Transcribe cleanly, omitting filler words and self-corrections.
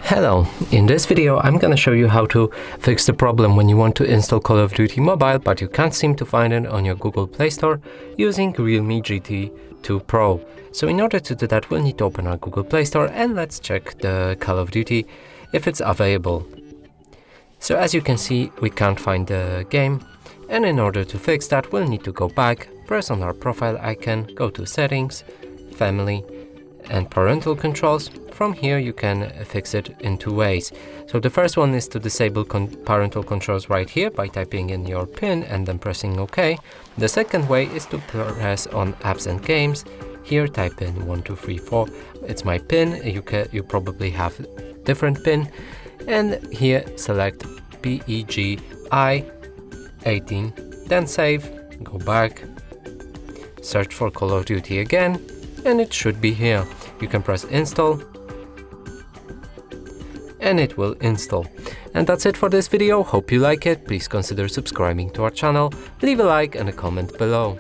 Hello, in this video I'm gonna show you how to fix the problem when you want to install Call of Duty Mobile but you can't seem to find it on your Google Play Store using REALME GT 2 Pro. So in order to do that, we'll need to open our Google Play Store and let's check the Call of Duty if it's available. So as you can see, we can't find the game, and in order to fix that we'll need to go back, press on our profile icon, go to Settings, Family and Parental Controls. From here you can fix it in two ways. So the first one is to disable parental controls right here by typing in your PIN and then pressing OK. The second way is to press on Apps and Games. Here type in 1234. It's my PIN. You probably have different PIN. And here select PEGI18. Then save. Go back. Search for Call of Duty again. And it should be here. You can press install and it will install. And that's it for this video. Hope you like it. Please consider subscribing to our channel, leave a like and a comment below.